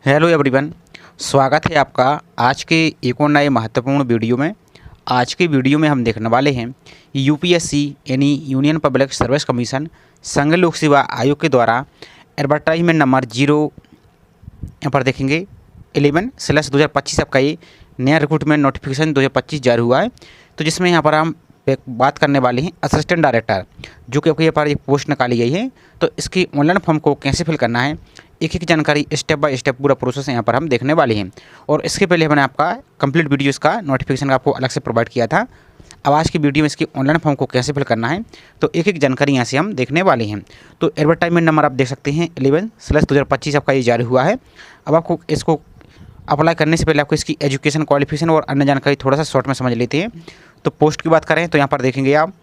Hello everyone, स्वागत है आपका आज के एक और नए महत्वपूर्ण वीडियो में। आज के वीडियो में हम देखने वाले हैं यूपीएससी यानी यूनियन पब्लिक सर्विस कमीशन संघ लोक सेवा आयोग के द्वारा एडवर्टाइजमेंट नंबर 0 यहाँ पर देखेंगे 11/2025 आपका ये नया रिक्रूटमेंट नोटिफिकेशन 2025 जारी हुआ है। तो जिसमें यहाँ पर हम बात करने वाले हैं असिस्टेंट डायरेक्टर, जो कि आपके यहाँ पर एक पोस्ट निकाली गई है। तो इसकी ऑनलाइन फॉर्म को कैसे फिल करना है, एक एक जानकारी स्टेप बाय स्टेप पूरा प्रोसेस यहाँ पर हम देखने वाले हैं। और इसके पहले मैंने आपका कंप्लीट वीडियो इसका नोटिफिकेशन का आपको अलग से प्रोवाइड किया था। अब आज की वीडियो में इसकी ऑनलाइन फॉर्म को कैसे फिल करना है तो एक एक जानकारी यहाँ से हम देखने वाले हैं। तो एडवर्टाइजमेंट नंबर आप देख सकते हैं 11/2025 आपका ये जारी हुआ है। अब आपको इसको अप्लाई करने से पहले आपको इसकी एजुकेशन क्वालिफिकेशन और अन्य जानकारी थोड़ा सा शॉर्ट में समझ लेते हैं। तो पोस्ट की बात करें तो यहाँ पर देखेंगे आप,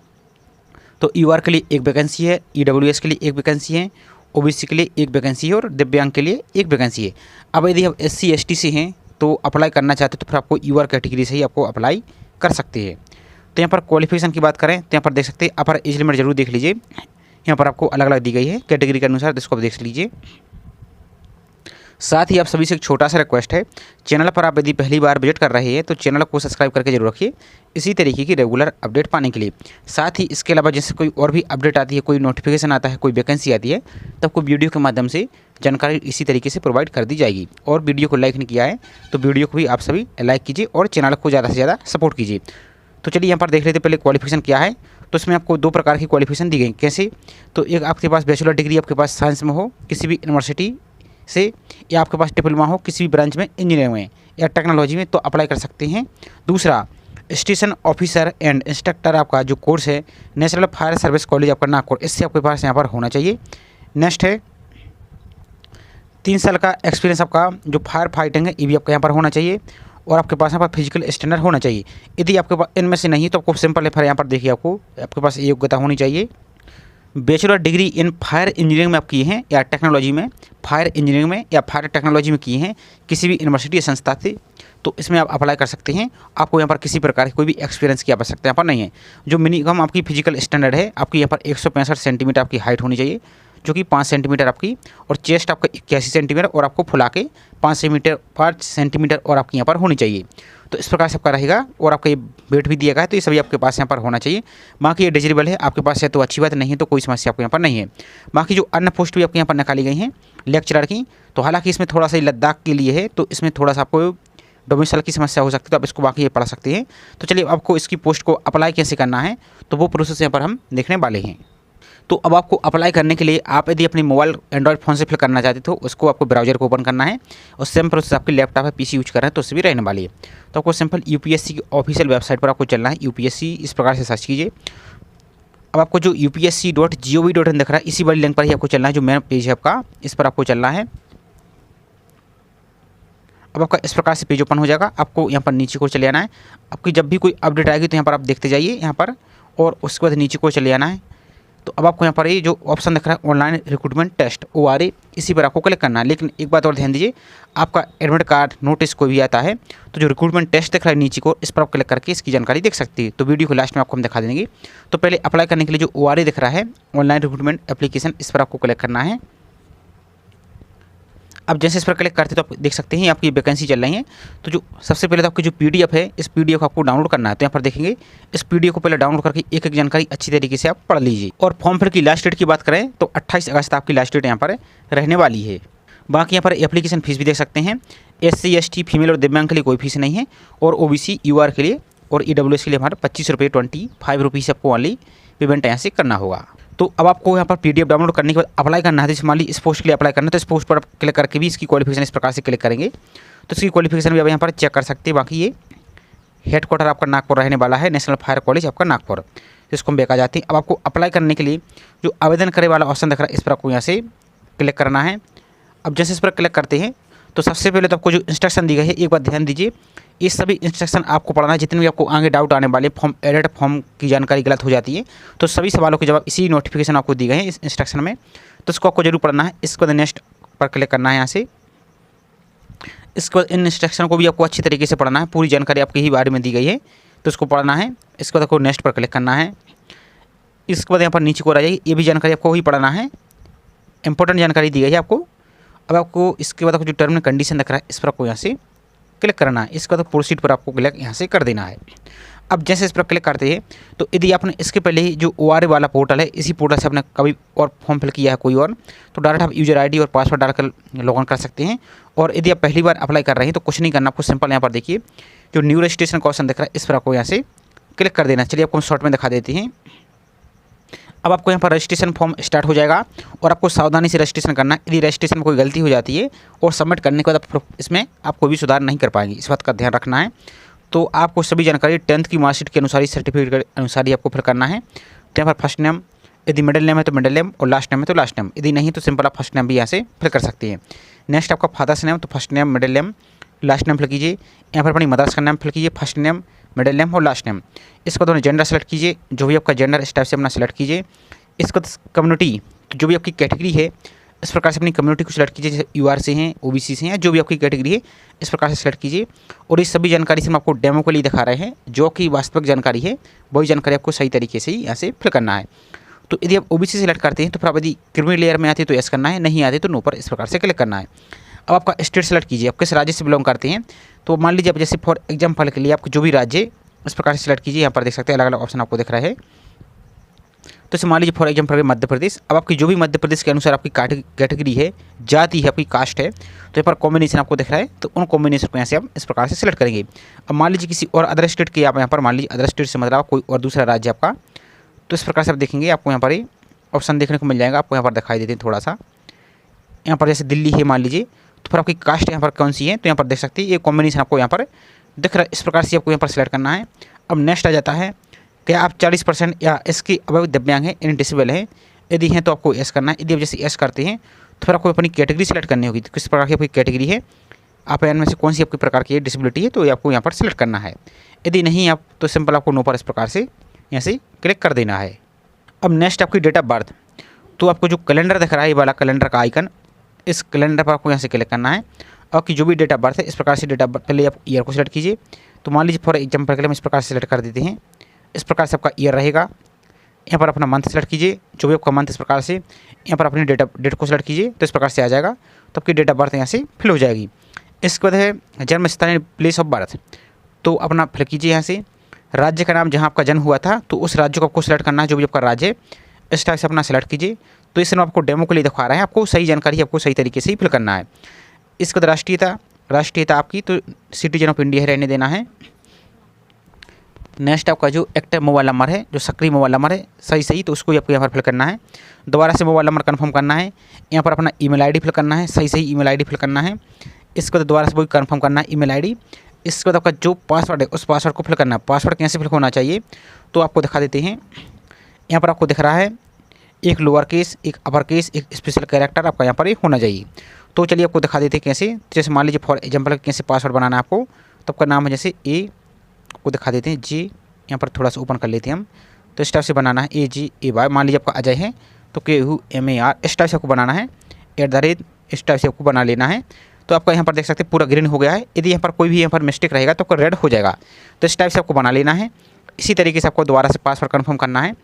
तो यूआर के लिए एक वैकेंसी है, ईडब्ल्यूएस के लिए एक वैकेंसी है, ओबीसी के लिए एक वैकेंसी है और दिव्यांग के लिए एक वैकेंसी है। अब यदि आप एससी एसटी से हैं तो अप्लाई करना चाहते हैं तो फिर आपको यूआर कैटेगरी से ही आपको अप्लाई कर सकते हैं। तो यहाँ पर क्वालिफिकेशन की बात करें तो यहाँ पर देख सकते हैं अपर एज लिमिट जरूर देख लीजिए, यहाँ पर आपको अलग अलग दी गई है कैटेगरी के अनुसार, तो इसको आप देख लीजिए। साथ ही आप सभी से एक छोटा सा रिक्वेस्ट है, चैनल पर आप यदि पहली बार विजिट कर रहे हैं तो चैनल को सब्सक्राइब करके जरूर रखिए इसी तरीके की रेगुलर अपडेट पाने के लिए। साथ ही इसके अलावा जैसे कोई और भी अपडेट आती है, कोई नोटिफिकेशन आता है, कोई वैकेंसी आती है, तो आपको वीडियो के माध्यम से जानकारी इसी तरीके से प्रोवाइड कर दी जाएगी। और वीडियो को लाइक नहीं किया है तो वीडियो को भी आप सभी लाइक कीजिए और चैनल को ज़्यादा से ज़्यादा सपोर्ट कीजिए। तो चलिए यहाँ पर देख लेते पहले क्वालिफिकेशन क्या है। तो इसमें आपको दो प्रकार की क्वालिफिकेशन दी गई। कैसे? तो एक आपके पास बैचलर डिग्री आपके पास साइंस में हो किसी भी यूनिवर्सिटी से, या आपके पास डिप्लोमा हो किसी भी ब्रांच में, इंजीनियरिंग में या टेक्नोलॉजी में, तो अप्लाई कर सकते हैं। दूसरा स्टेशन ऑफिसर एंड इंस्ट्रक्टर आपका जो कोर्स है नेशनल फायर सर्विस कॉलेज आपका नागपुर, इससे आपके पास यहाँ पर होना चाहिए। नेक्स्ट है 3 साल का एक्सपीरियंस आपका जो फायर फाइटिंग है ये भी आपका यहाँ पर होना चाहिए। और आपके पास यहाँ पर फिजिकल स्टैंडर्ड होना चाहिए। यदि आपके पास इनमें से नहीं तो आपको सिंपल है, फिर यहाँ पर देखिए आपके पास योग्यता होनी चाहिए। Bachelor degree in fire engineering में आप किए हैं या टेक्नोलॉजी में, फायर इंजीनियरिंग में या फायर टेक्नोलॉजी में किए हैं किसी भी यूनिवर्सिटी या संस्था से, तो इसमें आप अप्लाई कर सकते हैं। आपको यहाँ पर किसी प्रकार की कोई भी एक्सपीरियंस की आवश्यकता यहाँ पर नहीं है। जो मिनिमम आपकी फिजिकल स्टैंडर्ड है, आपकी यहाँ पर 165 सेंटीमीटर आपकी हाइट होनी चाहिए, जो कि 5 सेंटीमीटर आपकी, और चेस्ट आपका 81 सेंटीमीटर और आपको फुला के 5 सेंटीमीटर और आपकी यहाँ पर होनी चाहिए। तो इस प्रकार से आपका रहेगा। और आपका ये वेट भी दिया गया है, तो ये सभी आपके पास यहाँ पर होना चाहिए। बाकी ये डिजिबल है आपके पास है तो अच्छी बात, नहीं है तो कोई समस्या आपको यहाँ पर नहीं है। बाकी जो अन्य पोस्ट भी आपके यहाँ पर निकाली गई हैं लेक्चरर की, तो हालांकि इसमें थोड़ा सा लद्दाख के लिए है, तो इसमें थोड़ा सा आपको डोमिसाइल की समस्या हो सकती है, तो आप इसको बाकी ये पढ़ सकते हैं। तो चलिए आपको इसकी पोस्ट को अप्लाई कैसे करना है तो वो प्रोसेस यहाँ पर हम देखने वाले हैं। तो अब आपको अप्लाई करने के लिए आप यदि अपनी मोबाइल एंड्रॉइड फ़ोन से फिल करना चाहते हो उसको आपको ब्राउज़र को ओपन करना है, और सेम प्रोसेस आपके लैपटॉप है पीसी यूज कर रहे हैं तो उससे भी रहने वाली है। तो आपको सिंपल यूपीएससी की ऑफिशियल वेबसाइट पर आपको चलना है, यूपीएससी इस प्रकार से सर्च कीजिए। अब आपको जो upsc.gov.in दिख रहा है इसी वाली लिंक पर ही आपको चलना है, जो मेन पेज है आपका, इस पर आपको चलना है। अब आपका इस प्रकार से पेज ओपन हो जाएगा। आपको यहाँ पर नीचे को चले आना है। आपकी जब भी कोई अपडेट आएगी तो यहाँ पर आप देखते जाइए यहाँ पर, और उसके बाद नीचे को चले आना है। तो अब आपको यहाँ पर ये जो ऑप्शन दिख रहा है ऑनलाइन रिक्रूटमेंट टेस्ट ORA, इसी पर आपको क्लिक करना है। लेकिन एक बात और ध्यान दीजिए, आपका एडमिट कार्ड नोटिस कोई भी आता है तो जो रिक्रूटमेंट टेस्ट दिख रहा है नीचे को, इस पर आप क्लिक करके इसकी जानकारी देख सकती है। तो वीडियो को लास्ट में आपको हम दिखा देंगे। तो पहले अप्लाई करने के लिए जो ORA दिख रहा है ऑनलाइन रिक्रूटमेंट एप्लीकेशन, इस पर आपको क्लिक करना है। अब जैसे इस पर क्लिक करते तो आप देख सकते हैं आपकी वैकेंसी चल रही है। तो जो सबसे पहले तो आपकी जो PDF है इस PDF को आपको डाउनलोड करना है। तो यहाँ पर देखेंगे इस PDF को पहले डाउनलोड करके एक एक जानकारी अच्छी तरीके से आप पढ़ लीजिए। और फॉर्म फिल की लास्ट डेट की बात करें तो 28 अगस्त आपकी लास्ट डेट यहाँ पर रहने वाली है। बाकी यहाँ पर एप्लीकेशन फीस भी देख सकते हैं। SC ST फीमेल और दिव्यांग के लिए कोई फीस नहीं है, और OBC UR के लिए और EWS के लिए हमारे 25 रुपये 25 रुपीज़ आपको ऑनली पेमेंट यहाँ से करना होगा। तो अब आपको यहाँ पर PDF डाउनलोड करने के बाद अप्लाई करना है। जैसे मान ली इस पोस्ट के लिए अप्लाई करना है तो इस पोस्ट पर क्लिक करके भी इसकी क्वालिफिकेशन इस प्रकार से क्लिक करेंगे तो इसकी क्वालिफिकेशन भी आप यहाँ पर चेक कर सकते हैं। बाकी ये हेडक्वार्टर आपका नागपुर रहने वाला है, नेशनल फायर कॉलेज आपका नागपुर, जिसको हम बेका जाते हैं। अब आपको अप्लाई करने के लिए जो आवेदन करे वाला ऑप्शन दिख रहा है इस पर आपको यहाँ से क्लिक करना है। अब जैसे इस पर क्लिक करते हैं तो सबसे पहले तो आपको जो इंस्ट्रक्शन दी गई है एक बार ध्यान दीजिए, ये सभी इंस्ट्रक्शन आपको पढ़ना है। जितने भी आपको आगे डाउट आने वाले, फॉर्म एडिट फॉर्म की जानकारी गलत हो जाती है तो सभी सवालों के जवाब इसी नोटिफिकेशन आपको दी गए हैं इस इंस्ट्रक्शन में, तो इसको आपको जरूर पढ़ना है। इसके बाद नेक्स्ट पर क्लिक करना है यहाँ से। इसके बाद इन इंस्ट्रक्शन को भी आपको अच्छी तरीके से पढ़ना है, पूरी जानकारी आपके ही बारे में दी गई है तो इसको पढ़ना है। इसके बाद आपको नेक्स्ट पर क्लिक करना है। इसके बाद यहाँ पर नीचे को आ जाइए, ये भी जानकारी आपको ही पढ़ना है, इंपॉर्टेंट जानकारी दी गई है आपको। अब आपको इसके बाद आपको जो टर्म एंड कंडीशन दिख रहा है इस पर आपको यहाँ से क्लिक करना है। इसके बाद प्रोसीड पर आपको क्लिक यहाँ से कर देना है। अब जैसे इस पर क्लिक करते हैं तो यदि आपने इसके पहले ही जो ORA वाला पोर्टल है इसी पोर्टल से आपने कभी और फॉर्म फिल किया है कोई और, तो डायरेक्ट आप यूजर ID और पासवर्ड डालकर लॉग ऑन कर सकते हैं। और यदि आप पहली बार अप्लाई कर रहे हैं तो कुछ नहीं करना, आपको सिंपल यहाँ पर देखिए जो न्यू रजिस्ट्रेशन का ऑप्शन दिख रहा है इस पर आपको यहाँ से क्लिक कर देना। चलिए आपको शॉर्ट में दिखा देते हैं। अब आपको यहाँ पर रजिस्ट्रेशन फॉर्म स्टार्ट हो जाएगा और आपको सावधानी से रजिस्ट्रेशन करना है। यदि रजिस्ट्रेशन में कोई गलती हो जाती है और सबमिट करने के बाद आप इसमें आप कोई भी सुधार नहीं कर पाएंगे, इस बात का ध्यान रखना है। तो आपको सभी जानकारी 10th की मार्कशीट के अनुसार ही, सर्टिफिकेट के अनुसार ही आपको फिल करना है। तो यहाँ पर फर्स्ट नेम, यदि मिडिल नेम है तो मिडिल नेम और लास्ट नेम है तो लास्ट नेम, यदि नहीं तो सिंपल आप फर्स्ट नेम भी यहाँ से फिल कर सकते हैं। नेक्स्ट आपका फादर्स नेम, तो first name middle name last name fill कीजिए। यहाँ पर अपनी मदर्स का नाम फिल कीजिए, फर्स्ट नेम मिडिल नेम और लास्ट नेम। इसके बाद जेंडर सेलेक्ट कीजिए, जो भी आपका जेंडर इस टाइप से अपना सेलेक्ट कीजिए। इसके बाद कम्युनिटी, तो जो भी आपकी कैटेगरी है इस प्रकार से अपनी कम्युनिटी को सिलेक्ट कीजिए, जैसे UR से हैं, OBC से हैं, जो भी आपकी कैटेगरी है इस प्रकार से सिलेक्ट कीजिए। और इस सभी जानकारी से हम आपको डेमो के लिए दिखा रहे हैं, जो कि वास्तविक जानकारी है वही जानकारी आपको सही तरीके से ही यहाँ से फिल करना है। तो यदि आप OBC सेलेक्ट करते हैं तो फिर आप यदि क्रिमिनल लेयर में आते हैं तो यस करना है, नहीं आते तो नो पर इस प्रकार से क्लिक करना है। अब आपका स्टेट सेलेक्ट कीजिए, आप किस राज्य से बिलोंग करते हैं। तो मान लीजिए आप जैसे फॉर एग्जाम्पल के लिए आपको जो भी राज्य इस प्रकार से सिलेक्ट कीजिए। यहाँ पर देख सकते हैं अलग अलग ऑप्शन आपको दिख रहा है। तो इसे मान लीजिए फॉर एग्जाम्पल मध्य प्रदेश। अब आपकी जो भी मध्य प्रदेश के अनुसार आपकी कैटेगरी है, जाति है, आपकी कास्ट है, तो यहाँ पर कॉम्बिनेशन आपको दिख रहा है, तो उन कॉम्बिनेशन को यहाँ से आप इस प्रकार से सिलेक्ट करेंगे। अब मान लीजिए किसी और अदर स्टेट के आप यहाँ पर मान लीजिए अदर स्टेट से मतलब कोई और दूसरा राज्य आपका, तो इस प्रकार से आप देखेंगे आपको यहाँ पर ही ऑप्शन देखने को मिल जाएगा। आपको यहाँ पर दिखाई देते हैं थोड़ा सा, यहाँ पर जैसे दिल्ली है मान लीजिए, तो फिर आपकी कास्ट यहाँ पर कौन सी है, तो यहाँ पर देख सकते हैं ये कॉम्बिनेशन आपको यहाँ पर दिख रहा है। इस प्रकार से आपको यहाँ पर सिलेक्ट करना है। अब नेक्स्ट आ जाता है क्या आप 40% या इसके अबव दिव्यांग हैं, इन डिसेबल हैं, यदि हैं तो आपको एस करना है। यदि आप जैसे एस करते हैं तो फिर आपको अपनी कैटेगरी सेलेक्ट करनी होगी, तो किस प्रकार की आपकी कैटेगरी है, आप इनमें से कौन सी आपकी प्रकार की डिसेबिलिटी है, तो ये आपको यहाँ पर सेलेक्ट करना है। यदि नहीं आप तो सिंपल आपको नो पर इस प्रकार से यहाँ से क्लिक कर देना है। अब नेक्स्ट आपकी डेट ऑफ बर्थ, तो आपको जो कैलेंडर दिख रहा है ये वाला कैलेंडर का आइकन, इस कैलेंडर पर आपको यहाँ से क्लिक करना है। आपकी जो भी डेट ऑफ बर्थ है इस प्रकार से डेट ऑफ बर्थ पहले आप ईयर को सिलेक्ट कीजिए। तो मान लीजिए फॉर एग्जाम्पल के लिए हम इस प्रकार से सिलेक्ट कर देते हैं। इस प्रकार से आपका ईयर रहेगा। यहाँ पर अपना मंथ सेलेक्ट कीजिए, जो भी आपका मंथ इस प्रकार से यहाँ पर अपनी डेट को सेलेक्ट कीजिए, तो इस प्रकार से आ जाएगा। तो आपकी डेट ऑफ बर्थ यहाँ से फिल हो जाएगी। इसके बाद है जन्म स्थान, प्लेस ऑफ बर्थ, तो अपना फिल कीजिए यहाँ से। राज्य का नाम जहाँ आपका जन्म हुआ था तो उस राज्य को आपको सेलेक्ट करना है, जो भी आपका राज्य है इस टाइप से अपना सेलेक्ट कीजिए। तो इसमें आपको डेमो के लिए दिखा रहा है, आपको सही जानकारी आपको सही तरीके से ही फिल करना है। इसके बाद राष्ट्रीयता आपकी तो सिटीजन ऑफ इंडिया रहने देना है। नेक्स्ट आपका जो एक्टिव मोबाइल नंबर है, जो सक्रिय मोबाइल नंबर है सही तो उसको आपको यहाँ पर फिल करना है। दोबारा से मोबाइल नंबर कंफर्म करना है। यहाँ पर अपना ईमेल आईडी फिल करना है, सही ईमेल आईडी फिल करना है। इसके बाद दोबारा से वही कंफर्म करना है ईमेल आईडी। इसके बाद आपका जो पासवर्ड है उस पासवर्ड को फिल करना है। पासवर्ड कैसे फिल होना चाहिए तो आपको दिखा देते हैं। यहाँ पर आपको दिख रहा है एक लोअर केस, एक अपर केस, एक स्पेशल कैरेक्टर आपका यहाँ पर होना चाहिए। तो चलिए आपको दिखा देते हैं कैसे। जैसे मान लीजिए फॉर एग्जाम्पल कैसे पासवर्ड बनाना है आपको, तो आपका नाम है जैसे ए, को दिखा देते हैं जी, यहाँ पर थोड़ा सा ओपन कर लेते हैं हम। तो इस टाइप से बनाना है AGAY। मान लीजिए आपका अजय है तो KUMAR इस टाइप से आपको बनाना है। @ इस टाइप से आपको बना लेना है। तो आपका यहाँ पर देख सकते हैं पूरा ग्रीन हो गया है। यदि यहाँ पर कोई भी यहाँ पर मिस्टेक रहेगा तो आपका रेड हो जाएगा। तो इस टाइप से आपको बना लेना है। इसी तरीके से आपको दोबारा से पासवर्ड कन्फर्म करना है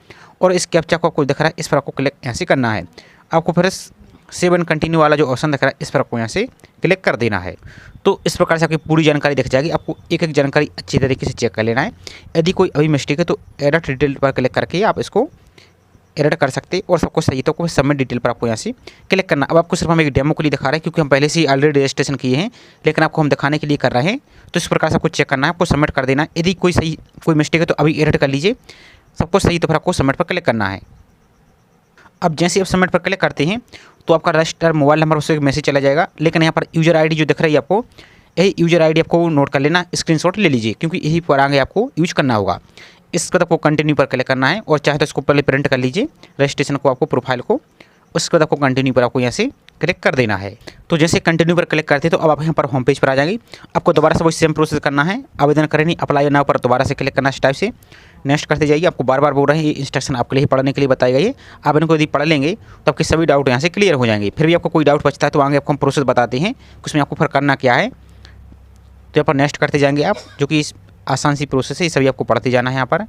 और इस कैप्चा को आपको दिख रहा है इस पर आपको क्लिक यहाँ से करना है। आपको फिर सेव एंड कंटिन्यू वाला जो ऑप्शन दिख रहा है इस पर आपको यहाँ से क्लिक कर देना है। तो इस प्रकार से आपकी पूरी जानकारी दिख जाएगी। आपको एक एक जानकारी अच्छी तरीके से चेक कर लेना है। यदि कोई अभी मिस्टेक है तो एडिट डिटेल पर क्लिक करके आप इसको एडिट कर सकते हैं और सबको सही तो आपको सबमिट डिटेल पर आपको यहाँ से क्लिक करना। अब आपको सिर्फ हम एक डेमो के लिए दिखा रहे हैं क्योंकि हम पहले से ही ऑलरेडी रजिस्ट्रेशन किए हैं, लेकिन आपको हम दिखाने के लिए कर रहे हैं। तो इस प्रकार से आपको चेक करना है, आपको सबमिट कर देना है। यदि कोई मिस्टेक है तो अभी एडिट कर लीजिए, सबको सही तो फिर आपको सबमिट पर क्लिक करना है। अब जैसे आप सबमिट पर क्लिक करते हैं तो आपका रजिस्टर मोबाइल नंबर उससे मैसेज चला जाएगा। लेकिन यहाँ पर यूजर आईडी जो दिख रही है आपको, यही यूजर आईडी आपको नोट कर लेना, स्क्रीनशॉट ले लीजिए क्योंकि यही पर आगे आपको यूज करना होगा। इसके बाद आपको कंटिन्यू पर क्लिक करना है और चाहे तो इसको पहले प्रिंट कर लीजिए रजिस्ट्रेशन को, आपको प्रोफाइल को। उसके बाद आपको कंटिन्यू पर आपको यहाँ से क्लिक कर देना है। तो जैसे कंटिन्यू पर क्लिक करते हैं तो अब आप यहाँ पर होम पेज पर आ जाएंगे। आपको दोबारा से वही सेम प्रोसेस करना है, आवेदन करें नहीं, अप्लाई नाउ पर दोबारा से क्लिक करना है इस टाइप से। नेक्स्ट करते जाइए। आपको बार बार बोल रहे हैं, ये इंस्ट्रक्शन आपके लिए पढ़ने के लिए बताई गई है। आप इनको यदि पढ़ लेंगे तो आपके सभी डाउट यहाँ से क्लियर हो जाएंगे। फिर भी आपको कोई डाउट बचता है तो आगे आपको हम प्रोसेस बताते हैं उसमें आपको फिर करना क्या है। तो यहाँ पर नेक्स्ट करते जाएंगे आप, जो कि आसान सी प्रोसेस है, ये सभी आपको पढ़ते जाना है। यहाँ पर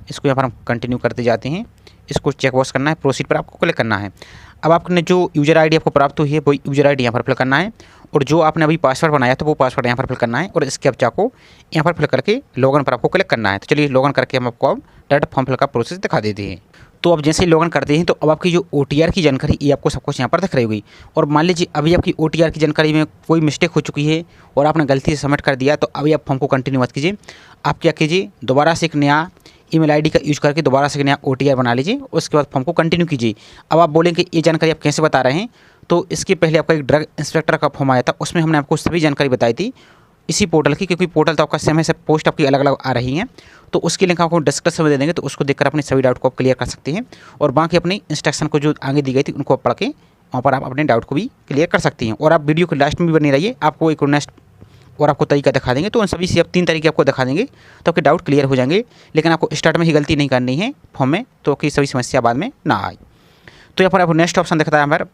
इसको यहाँ पर हम कंटिन्यू करते जाते हैं। इसको चेक बॉक्स करना है, प्रोसीड पर आपको क्लिक करना है। अब आपने जो यूज़र आईडी आपको प्राप्त हुई है वो यूज़र आईडी यहाँ पर फिल करना है, और जो आपने अभी पासवर्ड बनाया तो वो पासवर्ड यहाँ पर फिल करना है, और इस कैप्चा को यहाँ पर फिल करके लॉगिन पर आपको क्लिक करना है। तो चलिए लॉगिन करके हम आपको अब डायरेक्ट फॉर्म फिल का प्रोसेस दिखा देते हैं। तो अब जैसे ही लॉगिन करते हैं तो अब आपकी जो OTR की जानकारी ये आपको सब कुछ यहाँ पर दिख रही होगी। और मान लीजिए अभी आपकी OTR की जानकारी में कोई मिस्टेक हो चुकी है और आपने गलती से सबमिट कर दिया, तो अभी आप फॉर्म को कंटिन्यू मत कीजिए। आप क्या कीजिए, दोबारा से एक नया ईमेल आईडी का यूज़ करके दोबारा से एक नया OTR बना लीजिए, उसके बाद फॉर्म को कंटिन्यू कीजिए। अब आप बोलेंगे ये जानकारी आप कैसे बता रहे हैं, तो इसके पहले आपका एक ड्रग इंस्पेक्टर का फॉर्म आया था, उसमें हमने आपको सभी जानकारी बताई थी इसी पोर्टल की, क्योंकि पोर्टल तो आपका सेम है, सब पोस्ट आपकी अलग अलग आ रही हैं। तो उसकी लिंक आपको डिस्क्रिप्शन में दे देंगे, तो उसको देखकर अपने सभी डाउट को आप क्लियर कर सकते हैं, और बाकी अपनी इंस्ट्रक्शन को जो आगे दी गई थी उनको आप पढ़ के वहाँ पर आप अपने डाउट को भी क्लियर कर सकती हैं। और आप वीडियो के लास्ट में भी बने रहिए, आपको एक नेक्स्ट और आपको तरीका दिखा देंगे। तो उन सभी से आप 3 तरीके आपको दिखा देंगे, तो आपके डाउट क्लियर हो जाएंगे। लेकिन आपको स्टार्ट में ही गलती नहीं करनी है फॉर्म में, तो आपकी सभी समस्या बाद में ना आए। तो यहाँ पर आपको नेक्स्ट ऑप्शन दिखता है हमारे,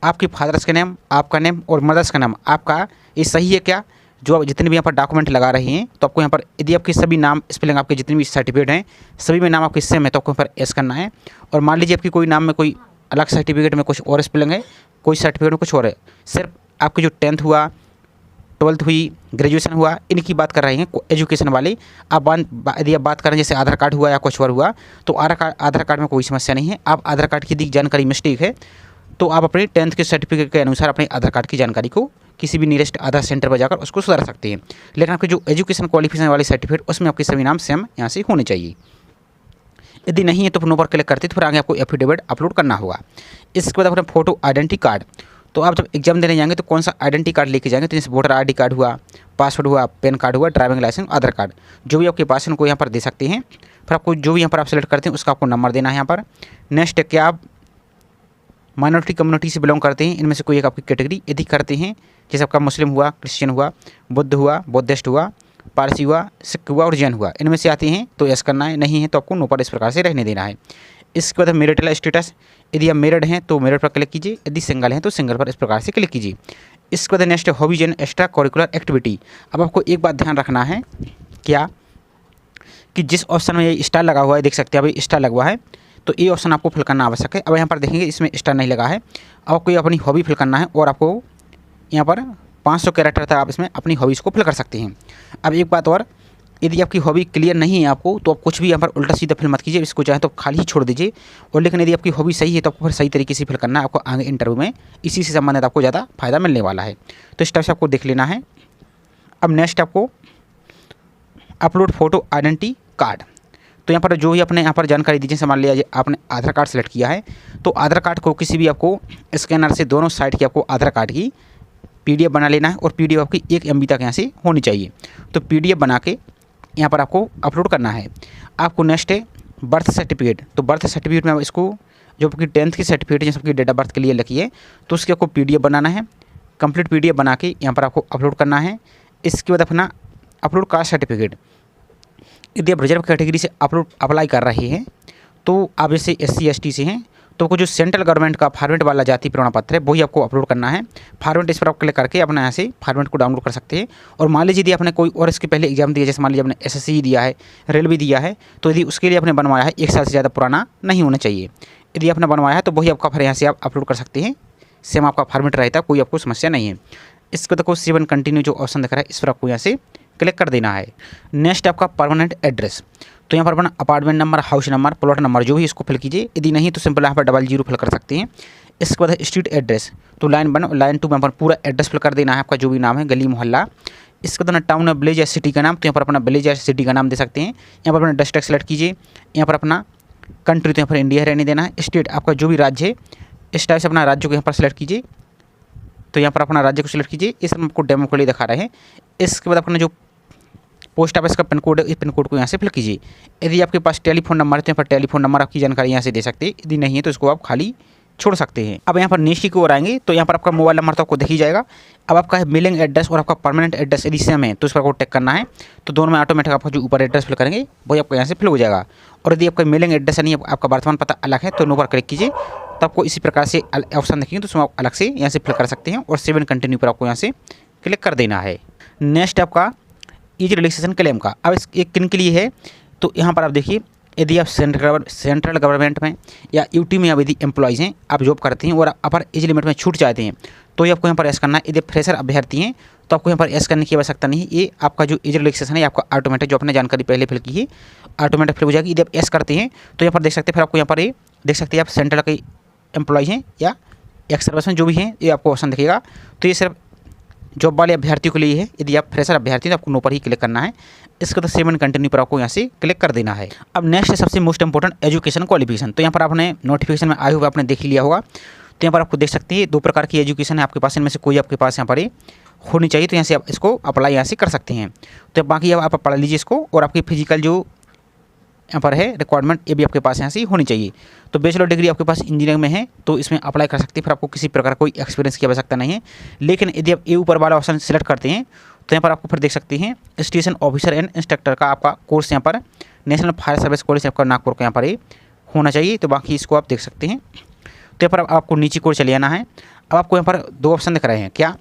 आपकी फादर्स का नेम, आपका नेम और मदर्स का नाम आपका ये सही है क्या। जो आप जितने भी यहाँ पर डॉक्यूमेंट लगा रहे हैं, तो आपको यहाँ पर यदि आपके सभी नाम स्पेलिंग आपके जितने भी सर्टिफिकेट हैं सभी में नाम आपके सेम है, तो आपको यहाँ पर एस करना है। और मान लीजिए आपकी कोई नाम में कोई अलग सर्टिफिकेट में कुछ और स्पेलिंग है, कोई सर्टिफिकेट में कुछ और है, सिर्फ आपकी जो 10th हुआ, 12th हुई, ग्रेजुएशन हुआ, इनकी बात कर रहे हैं एजुकेशन वाले। आप यदि आप बात करें जैसे आधार कार्ड हुआ या कुछ और हुआ, तो आधार कार्ड में कोई समस्या नहीं है। आप आधार कार्ड की दी जानकारी मिस्टेक है, तो आप अपने 10th के सर्टिफिकेट के अनुसार अपने आधार कार्ड की जानकारी को किसी भी नियरेस्ट आधार सेंटर पर जाकर उसको सुधार सकते हैं। लेकिन आपके जो एजुकेशन क्वालिफिकेशन वाले सर्टिफिकेट उसमें आपके सभी नाम सेम यहाँ से होने चाहिए। यदि नहीं है तो नो पर क्लिक करते तो फिर आगे आपको एफिडेविट अपलोड करना होगा। इसके बाद अपना फोटो आइडेंटिटी कार्ड, तो आप जब एग्जाम देने जाएंगे तो कौन सा आइडेंटिटी कार्ड लेके जाएंगे, तो जैसे वोटर ID कार्ड हुआ, पासवर्ड हुआ, पैन कार्ड हुआ, ड्राइविंग लाइसेंस, आधार कार्ड, जो भी आपके पास है उनको यहाँ पर दे सकते हैं। फिर आपको जो भी यहाँ पर आप सेलेक्ट करते हैं उसका आपको नंबर देना है यहाँ पर। नेक्स्ट क्या आप माइनॉरिटी कम्युनिटी से बिलोंग करते हैं, इनमें से कोई एक आपकी कैटेगरी यदि करते हैं, जैसे आपका मुस्लिम हुआ, क्रिश्चियन हुआ, बुद्ध हुआ, बौद्धिस्ट हुआ, पारसी हुआ, सिख हुआ और जैन हुआ, इनमें से आते हैं तो यस करना है, नहीं है तो आपको नो पर इस प्रकार से रहने देना है। इसके बाद मैरिटल स्टेटस, यदि आप मैरिड हैं तो मैरिड पर क्लिक कीजिए, यदि सिंगल हैं तो सिंगल पर इस प्रकार से क्लिक कीजिए। इसके बाद next hobbies and extra curricular activity. अब आपको एक बात ध्यान रखना है क्या कि जिस ऑप्शन में ये स्टार लगा हुआ है, देख सकते हैं अभी स्टार लगा हुआ है, तो ये ऑप्शन आपको फिल करना आवश्यक है। अब यहाँ पर देखेंगे इसमें स्टार नहीं लगा है। अब आपको ये अपनी हॉबी फिल करना है, और आपको यहाँ पर 500 कैरेक्टर तक आप इसमें अपनी हॉबीज़ को फिल कर सकते हैं। अब एक बात और, यदि आपकी हॉबी क्लियर नहीं है आपको, तो आप कुछ भी यहाँ पर उल्टा सीधा फिल मत कीजिए, इसको चाहे तो खाली ही छोड़ दीजिए। और लेकिन यदि आपकी हॉबी सही है तो आपको फिर सही तरीके से फिल करना है, आपको आगे इंटरव्यू में इसी से संबंधित आपको ज़्यादा फायदा मिलने वाला है। तो इस टाइप से आपको देख लेना है। अब नेक्स्ट आपको अपलोड फोटो आइडेंटिटी कार्ड, तो यहाँ पर जो ही अपने यहाँ पर जानकारी दीजिए। जैसे मान लिया आपने आधार कार्ड सेलेक्ट किया है, तो आधार कार्ड को किसी भी आपको स्कैनर से दोनों साइड की आपको आधार कार्ड की PDF बना लेना है, और PDF आपकी 1 MB तक यहाँ से होनी चाहिए। तो PDF बना के यहाँ पर आपको अपलोड करना है। आपको नेक्स्ट है बर्थ सर्टिफिकेट, तो बर्थ सर्टिफिकेट में इसको जो आपकी 10th की सर्टिफिकेट है, आपकी डेट ऑफ बर्थ के लिए लिखी है, तो उसकी आपको PDF बनाना है। कंप्लीट PDF बना के यहाँ पर आपको अपलोड करना है। इसके बाद अपना अपलोड कास्ट सर्टिफिकेट, यदि आप रिजर्व कैटेगरी से अप्लाई कर रहे हैं, तो आप जैसे SC ST से हैं, तो आपको जो सेंट्रल गवर्नमेंट का फॉर्मेट वाला जाति प्रमाण पत्र है वही आपको अपलोड करना है। फॉर्मेट इस पर आप क्लिक करके अपना यहाँ से फॉर्मेट को डाउनलोड कर सकते हैं। और मान लीजिए यदि आपने कोई और इसके पहले एग्जाम दिया, जैसे मान लीजिए आपने SSC दिया है, रेलवे दिया है, तो यदि उसके लिए आपने बनवाया है 1 साल से ज़्यादा पुराना नहीं होना चाहिए। यदि आपने बनवाया है तो वही आपका फिर यहाँ से आप अपलोड कर सकते हैं, सेम आपका फॉर्मेट रहता है, कोई आपको समस्या नहीं है। इसके बाद आपको सेव एंड कंटिन्यू जो ऑप्शन दिख रहा है इस पर आपको यहाँ से क्लिक कर देना है। नेक्स्ट आपका परमानेंट एड्रेस, तो यहाँ पर अपना apartment number, house number, plot number जो भी इसको फिल कीजिए। यदि नहीं तो सिंपल यहाँ पर 00 फिल कर सकते हैं। इसके बाद स्ट्रीट एड्रेस, तो लाइन 1 लाइन 2 में पर पूरा एड्रेस फिल कर देना है, आपका जो भी नाम है, गली मोहल्ला। इसके बाद टाउन विलेज या सिटी का नाम, तो यहाँ पर अपना विलेज या सिटी का नाम दे सकते हैं। यहाँ पर अपना डिस्ट्रिक्ट सेलेक्ट कीजिए। यहाँ पर अपना कंट्री, तो यहाँ पर इंडिया रहने देना है। स्टेट आपका जो भी राज्य है, इस टाइप से अपना राज्य को यहाँ पर सेलेक्ट कीजिए। तो यहाँ पर अपना राज्य को सिलेक्ट कीजिए, इस आपको डेमो के लिए दिखा रहे हैं। इसके बाद अपना जो पोस्ट ऑफिस का पिन कोड है, इस पिन कोड को यहाँ से फिल कीजिए। यदि आपके पास टेलीफोन नंबर है तो यहाँ पर टेलीफोन नंबर आपकी जानकारी यहाँ से दे सकते हैं, यदि नहीं है तो इसको आप खाली छोड़ सकते हैं। अब यहाँ पर नीचे की ओर आएंगे तो यहाँ पर आपका मोबाइल नंबर तो आपको दिख ही जाएगा। अब आपका मेलिंग एड्रेस और आपका परमानेंट एड्रेस यदि सेम है तो इस पर आपको टिक करना है, तो दोनों में ऑटोमेटिक आपका जो ऊपर एड्रेस फिल करेंगे वही आपको यहाँ से फिल हो जाएगा। और यदि आपका मेलिंग एड्रेस नहीं है, आपका वर्तमान पता अलग है, तो नो पर क्लिक कीजिए, तो आपको इसी प्रकार से ऑप्शन देखेंगे तो उसमें आप अलग से यहाँ से फिल कर सकते हैं, और सेव एंड कंटिन्यू पर आपको यहाँ से क्लिक कर देना है। नेक्स्ट आपका ईज रिलैक्सेशन क्लेम का, अब इस एक किन के लिए है, तो यहाँ पर आप देखिए यदि आप सेंट्रल गवर्नमेंट में या यूटी में यदि एम्प्लॉइज़ हैं, आप जॉब करते हैं और अपर एज लिमिट में छूट चाहते हैं तो ये आपको यहाँ पर एस करना है। यदि फ्रेशर अभ्यर्थी हैं तो आपको यहाँ पर एस करने की आवश्यकता नहीं है। ये आपका जो एज रिलैक्सेशन है आपका ऑटोमेटिक, जो आपने जानकारी पहले फिल की है ऑटोमेटिक फिल हो जाएगी। यदि आप एस करते हैं तो यहाँ पर देख सकते हैं, फिर आपको यहाँ पर ये देख सकते हैं आप सेंट्रल के एम्प्लॉइज़ हैं या एक्स सर्विस में जो भी हैं, ये आपको ऑप्शन दिखेगा। तो ये सिर्फ जॉब वाले अभ्यर्थियों के लिए है। यदि आप फ्रेशर अभ्यर्थी हैं तो आपको नो पर ही क्लिक करना है। इसके बाद सेव एंड कंटिन्यू पर आपको यहाँ से क्लिक कर देना है। अब नेक्स्ट है सबसे मोस्ट इंपॉर्टेंट एजुकेशन क्वालिफिकेशन। तो यहाँ पर आपने नोटिफिकेशन में आए हुए आपने देख लिया होगा। तो यहाँ पर आपको देख सकते हैं 2 प्रकार की एजुकेशन है आपके पास, इनमें से कोई आपके पास यहाँ पर होनी चाहिए। तो यहाँ से आप इसको अप्लाई यहाँ से कर सकते हैं। तो बाकी अब आप पढ़ लीजिए इसको, और आपकी फिजिकल जो यहाँ पर है रिक्वायरमेंट ये भी आपके पास यहाँ से होनी चाहिए। तो बैचलर डिग्री आपके पास इंजीनियरिंग में है तो इसमें अप्लाई कर सकते हैं, फिर आपको किसी प्रकार कोई एक्सपीरियंस की आवश्यकता नहीं है। लेकिन यदि आप ये ऊपर वाला ऑप्शन सेलेक्ट करते हैं तो यहाँ पर आपको फिर देख सकते हैं स्टेशन ऑफिसर एंड इंस्ट्रक्टर का आपका कोर्स यहाँ पर नेशनल फायर सर्विस कॉलेज आपका नागपुर का यहाँ पर होना चाहिए। तो बाकी इसको आप देख सकते हैं। तो यहाँ पर आपको नीचे को चले आना है। अब आपको यहाँ पर 2 ऑप्शन दिख रहे हैं, क्या,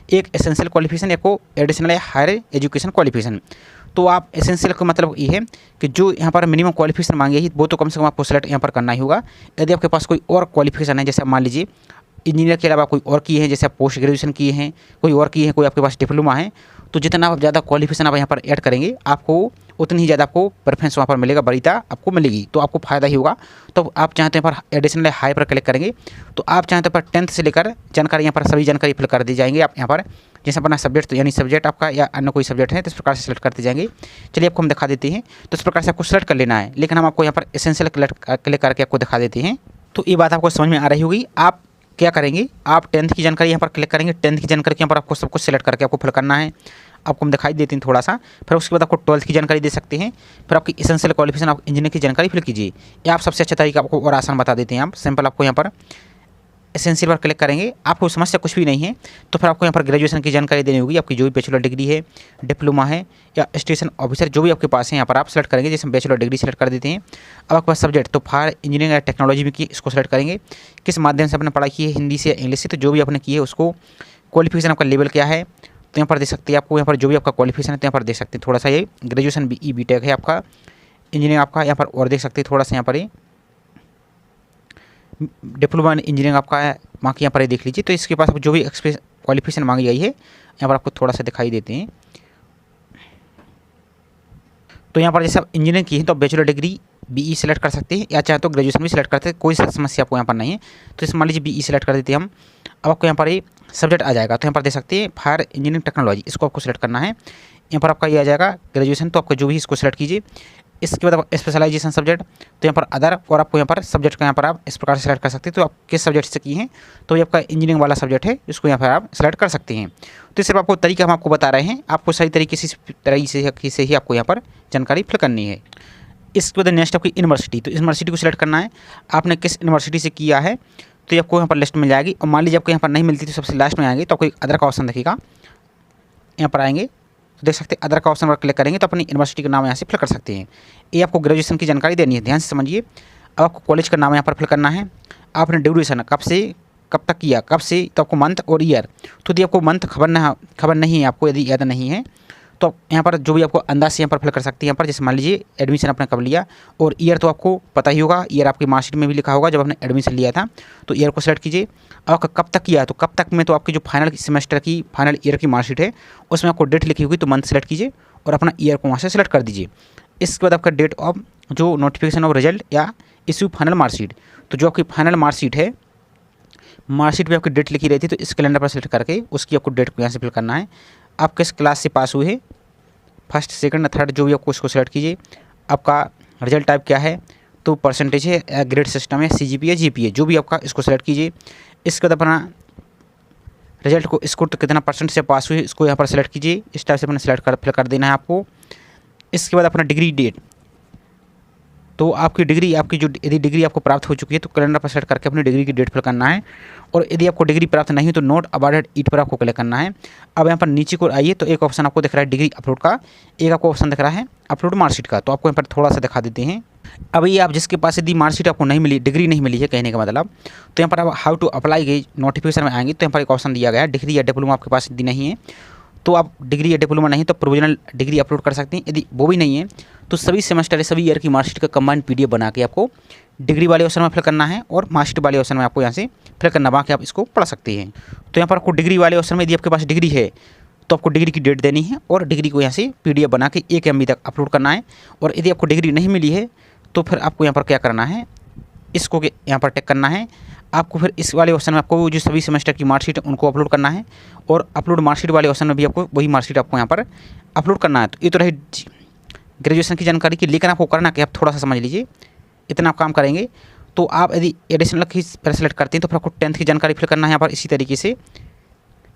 एक एसेंशियल क्वालिफिकेशन, एक को एडिशनल या हायर एजुकेशन क्वालिफिकेशन। तो आप एसेंशियल का मतलब ये है कि जो यहाँ पर मिनिमम क्वालिफिकेशन मांगी है वो तो कम से कम आपको सेलेक्ट यहाँ पर करना ही होगा। यदि आपके पास कोई और क्वालिफिकेशन है, जैसे आप मान लीजिए इंजीनियर के अलावा कोई और किए हैं, जैसे आप पोस्ट ग्रेजुएशन किए हैं, कोई और किए हैं, कोई आपके पास डिप्लोमा है, तो जितना आप ज़्यादा क्वालिफिकेशन आप यहाँ पर ऐड करेंगे आपको उतनी ही ज़्यादा आपको प्रेफरेंस वहाँ पर मिलेगा, वरीयता आपको मिलेगी, तो आपको फ़ायदा ही होगा। तो आप चाहते हैं पर एडिशनल हाई पर क्लिक करेंगे तो आप चाहते हैं पर 10th से लेकर जानकारी यहाँ पर सभी जानकारी फिल कर दी जाएंगे। आप यहाँ पर जैसे अपना सब्जेक्ट यानी सब्जेक्ट आपका या अन्य कोई सब्जेक्ट है तो इस प्रकार से सेलेक्ट करते जाएंगे। चलिए आपको हम दिखा देते हैं। तो इस प्रकार से आपको सेलेक्ट कर लेना है, लेकिन हम आपको यहाँ पर एसेंशियल क्लिक करके आपको दिखा देते हैं। तो ये बात आपको समझ में आ रही होगी। आप क्या करेंगे, आप 10th की जानकारी यहाँ पर क्लिक करेंगे। 10th की जानकारी यहाँ पर आपको सब कुछ सेलेक्ट करके आपको फिल करना है। आपको हम दिखाई देते हैं थोड़ा सा। फिर उसके बाद आपको 12th की जानकारी दे सकते हैं। फिर आपकी एसेंशियल क्वालिफिकेशन आप इंजीनियर की जानकारी फिल कीजिए। या आप सबसे अच्छा तरीका आपको और आसान बता देते हैं। आप सिंपल आपको यहाँ पर एसेंशियल पर क्लिक करेंगे, आपको समस्या कुछ भी नहीं है। तो फिर आपको यहाँ पर ग्रेजुएशन की जानकारी देनी होगी, आपकी जो भी बैचलर डिग्री है, डिप्लोमा है या स्टेशन ऑफिसर जो भी आपके पास है यहाँ पर आप सेलेक्ट करेंगे। जैसे हम बैचलर डिग्री सेलेक्ट कर देते हैं। अब आपके पास सब्जेक्ट तो फायर इंजीनियरिंग या टेक्नोलॉजी में की, इसको सेलेक्ट करेंगे। किस माध्यम से आपने पढ़ाई की है, हिंदी से इंग्लिश से, तो जो भी आपने की है उसको क्वालिफिकेशन आपका लेवल क्या है तो यहाँ पर देख सकते हैं। आपको यहाँ पर जो भी आपका क्वालिफिकेशन है तो यहाँ पर देख सकते हैं थोड़ा सा ये ग्रेजुएशन BE-BTech है आपका इंजीनियरिंग आपका यहाँ पर, और देख सकते हैं थोड़ा सा यहाँ पर ये डिप्लोमा इंजीनियरिंग आपका है वहाँ की यहाँ पर देख लीजिए। तो इसके पास जो भी क्वालिफिकेशन मांगी गई है यहाँ पर आपको थोड़ा सा दिखाई देते हैं। तो यहाँ पर जैसे आप इंजीनियरिंग की है तो बैचलर डिग्री BE सेलेक्ट कर सकते हैं या चाहे तो ग्रेजुएशन भी सेलेक्ट करते हैं, कोई समस्या आपको यहाँ पर नहीं है। तो इस मान लीजिए BE सेलेक्ट कर देते हैं हम। अब आपको यहाँ पर ये सब्जेक्ट आ जाएगा। तो यहाँ पर देख सकते हैं फायर इंजीनियरिंग टेक्नोलॉजी, इसको आपको सेलेक्ट करना है। यहाँ पर आपका ये आ जाएगा ग्रेजुएशन, तो आपको जो भी इसको सेलेक्ट कीजिए। इसके बाद आप स्पेशलाइजेशन सब्जेक्ट, तो यहाँ पर अदर, और आपको यहाँ पर सब्जेक्ट का यहाँ पर आप इस प्रकार से सेलेक्ट कर सकते हैं। तो आप किस सब्जेक्ट से की हैं तो ये आपका इंजीनियरिंग वाला सब्जेक्ट है, इसको यहाँ पर आप सेलेक्ट कर सकते हैं। तो सिर्फ आपको तरीका हम आपको बता रहे हैं, आपको सही तरीके से ही आपको यहाँ पर जानकारी फिल करनी है। इसके बाद नेक्स्ट आपकी यूनिवर्सिटी, तो यूनिवर्सिटी को सिलेक्ट करना है। आपने किस यूनिवर्सिटी से किया है तो ये आपको यहाँ पर लिस्ट मिल जाएगी। और मान लीजिए आपको यहाँ पर नहीं मिलती तो सबसे लास्ट में आएंगे तो आपको एक अदर का ऑप्शन दिखेगा। यहाँ पर आएंगे तो देख सकते हैं अदर का ऑप्शन पर क्लिक करेंगे तो अपनी यूनिवर्सिटी का नाम यहाँ से फिल कर सकते हैं। ये आपको ग्रेजुएशन की जानकारी देनी है, ध्यान से समझिए। अब आपको कॉलेज का नाम यहाँ पर फिल करना है। आपने ड्यूरेशन कब से कब तक किया, कब से, तो आपको मंथ और ईयर। तो यदि आपको मंथ खबर नहीं है, आपको यदि याद नहीं है तो यहाँ पर जो भी आपको अंदाज से यहाँ पर फिल कर सकते हैं। यहाँ पर जैसे मान लीजिए एडमिशन आपने कब लिया, और ईयर तो आपको पता ही होगा, ईयर आपकी मार्कशीट में भी लिखा होगा जब आपने एडमिशन लिया था। तो ईयर को सेलेक्ट कीजिए। आपका कब तक किया, तो कब तक में तो आपकी जो फाइनल सेमेस्टर की फाइनल ईयर की मार्कशीट है उसमें आपको डेट लिखी होगी, तो मंथ सेलेक्ट कीजिए और अपना ईयर को वहाँ से सेलेक्ट कर दीजिए। इसके बाद आपका डेट ऑफ जो नोटिफिकेशन ऑफ रिजल्ट या इश्यू फाइनल मार्कशीट, तो जो आपकी फाइनल मार्कशीट है, मार्कशीट में आपकी डेट लिखी रहती है, तो इस कैलेंडर पर सेलेक्ट करके उसकी आपको डेट को यहाँ से फिल करना है। आप किस क्लास से पास हुए हैं, फर्स्ट सेकंड थर्ड जो भी आपको उसको सेलेक्ट कीजिए। आपका रिजल्ट टाइप क्या है, तो परसेंटेज है या ग्रेड सिस्टम है, CGPA GPA जो भी आपका, इसको सेलेक्ट कीजिए। इसके बाद अपना रिजल्ट को स्कोर तो कितना परसेंट से पास हुए इसको यहाँ पर सेलेक्ट कीजिए। इस टाइप से अपना सेलेक्ट फिल कर देना है आपको। इसके बाद अपना डिग्री डेट, तो आपकी डिग्री, आपकी जो यदि डिग्री आपको प्राप्त हो चुकी है तो कैलेंडर पर सेलेक्ट करके अपनी डिग्री की डेट फिल करना है। और यदि आपको डिग्री प्राप्त नहीं तो नोट अवार्डेड इट पर आपको क्लिक करना है। अब यहाँ पर नीचे को आइए तो एक ऑप्शन आपको दिख रहा है डिग्री अपलोड का, एक आपको ऑप्शन दिख रहा है अपलोड मार्कशीट का। तो आपको यहाँ पर थोड़ा सा दिखा देते हैं। अब ये आप जिसके पास यदि मार्कशीट आपको नहीं मिली, डिग्री नहीं मिली है कहने का मतलब, तो यहाँ पर आप हाउ टू अप्लाई गई नोटिफिकेशन में आएंगे तो यहाँ पर एक ऑप्शन दिया गया है डिग्री या डिप्लोमा आपके पास यदि नहीं है तो आप डिग्री या डिप्लोमा नहीं तो प्रोविजनल डिग्री अपलोड कर सकते हैं। यदि वो भी नहीं है तो सभी सेमेस्टर सभी ईयर की मार्कशीट का कंबाइंड PDF बना के आपको डिग्री वाले ऑप्शन में फिल करना है और मार्कशीट वाले ऑप्शन में आपको यहाँ से फिल करना, बाकी आप इसको पढ़ सकते हैं। तो यहाँ पर आपको डिग्री वाले ऑप्शन में यदि आपके पास डिग्री है तो आपको डिग्री की डेट देनी है और डिग्री को यहाँ से PDF बना के 1 MB तक अपलोड करना है। और यदि आपको डिग्री नहीं मिली है तो फिर आपको यहाँ पर क्या करना है, इसको यहाँ पर टिक करना है। आपको फिर इस वाले ऑप्शन में आपको जो सभी सेमेस्टर की मार्कशीट है उनको अपलोड करना है और अपलोड मार्कशीट वाले ऑप्शन में भी आपको वही मार्कशीट आपको यहाँ पर अपलोड करना है। तो ये तो रही ग्रेजुएशन की जानकारी की, लेकिन आपको करना कि आप थोड़ा सा समझ लीजिए। इतना आप काम करेंगे तो आप यदि एडिशनल की सेलेक्ट करते हैं तो फिर आपको 10th की जानकारी फिल करना है यहाँ पर। इसी तरीके से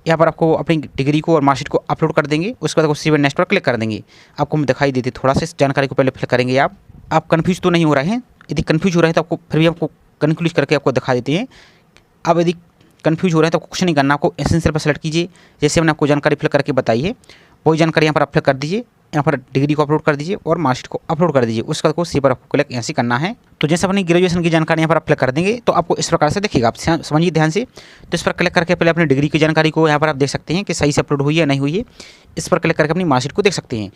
यहाँ पर आपको अपनी डिग्री को और मार्कशीट को अपलोड कर देंगे, उसके बाद आपको सेव एंड नेक्स्ट पर क्लिक कर देंगे। आपको हम दिखाई देते थोड़ा सा इस जानकारी को पहले फिल करेंगे। आप कन्फ्यूज तो नहीं हो रहे हैं? यदि कन्फ्यूज हो रहे हैं तो आपको फिर भी आपको कंक्लूज करके आपको दिखा देते हैं। अब यदि कन्फ्यूज हो रहे हैं तो कुछ नहीं करना, आपको एसेंशियल पर सेलेक्ट कीजिए। जैसे हमने आपको जानकारी फिल करके बताई है वही जानकारी यहाँ पर आप फिल कर दीजिए। यहाँ पर डिग्री को अपलोड कर दीजिए और मार्कशीट को अपलोड कर दीजिए। उसका को सी पर आपको क्लिक ऐसे करना है। तो जैसे अपनी ग्रेजुएशन की जानकारी यहाँ पर आप फिल कर देंगे तो आपको इस प्रकार से देखिएगा। आप समझिए ध्यान से। तो इस पर क्लिक करके पहले अपनी डिग्री की जानकारी को यहाँ पर आप देख सकते हैं कि सही से अपलोड हुई है या नहीं हुई है। इस पर क्लिक करके अपनी मार्कशीट को देख सकते हैं।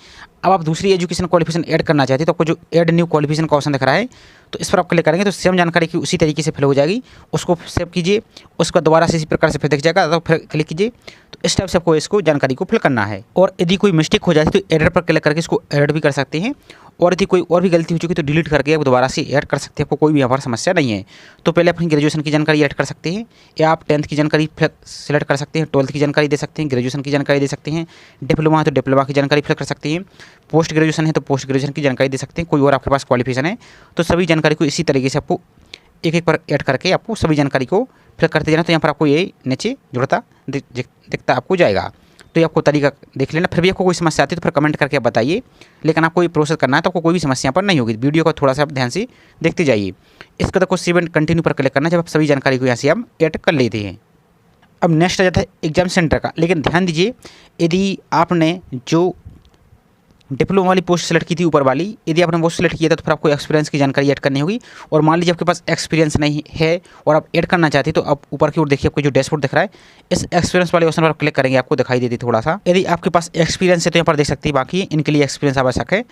अब आप दूसरी एजुकेशन क्वालिफिकेशन ऐड करना चाहते हैं तो आपको जो ऐड न्यू क्वालिफिकेशन का ऑप्शन दिख रहा है तो इस पर आप क्लिक करेंगे तो सेम जानकारी की उसी तरीके से फिल हो जाएगी। उसको सेव कीजिए, उसका दोबारा से इसी प्रकार से फिर दिख जाएगा तो फिर क्लिक कीजिए। तो इस टाइप से आपको इसको जानकारी को फिल करना है। और यदि कोई मिस्टेक हो जाती है तो एडिट पर क्लिक करके इसको एडिट भी कर सकते हैं। और यदि कोई और भी गलती हो चुकी तो डिलीट करके आप दोबारा से ऐड कर सकते हैं। आपको कोई भी यहाँ पर समस्या नहीं है। तो पहले अपनी ग्रेजुएशन की जानकारी ऐड कर सकते हैं या आप 10th की जानकारी सेलेक्ट कर सकते हैं, 12th की जानकारी दे सकते हैं, ग्रेजुएशन की जानकारी दे सकते हैं, डिप्लोमा है तो डिप्लोमा की जानकारी फिल कर सकते हैं, पोस्ट ग्रेजुएशन है तो पोस्ट ग्रेजुएशन की जानकारी दे सकते हैं। कोई और आपके पास क्वालिफिकेशन है तो सभी जानकारी को इसी तरीके से आपको एक पर ऐड करके आपको सभी जानकारी को फिल करते जाना। तो यहाँ पर आपको ये नीचे जुड़ता दिखता आपको जाएगा। तो ये आपको तरीका देख लेना। फिर भी आपको कोई समस्या आती है तो फिर कमेंट करके आप बताइए। लेकिन आपको ये प्रोसेस करना है तो आपको कोई भी समस्या पर नहीं होगी। वीडियो को थोड़ा सा आप ध्यान से देखते जाइए। इसके बाद आपको सेव एंड कंटिन्यू पर क्लिक करना है जब आप सभी जानकारी को यहाँ से आप ऐड कर लेते हैं। अब नेक्स्ट आ जाता है एग्जाम सेंटर का। लेकिन ध्यान दीजिए, यदि आपने जो डिप्लोमा वाली पोस्ट सेलेक्ट की थी ऊपर वाली, यदि आपने वो सेलेक्ट किया था तो फिर आपको एक्सपीरियंस की जानकारी ऐड करनी होगी। और मान लीजिए आपके पास एक्सपीरियंस नहीं है और आप ऐड करना चाहते हैं तो आप ऊपर की ओर देखिए आपको जो डैशबोर्ड दिख रहा है इस एक्सपीरियंस वाले ऑप्शन पर क्लिक करेंगे, आपको दिखाई देती थोड़ा सा। यदि आपके पास एक्सपीरियंस है तो यहाँ पर देख सकते हैं बाकी इनके लिए एक्सपीरियंस आवश्यक है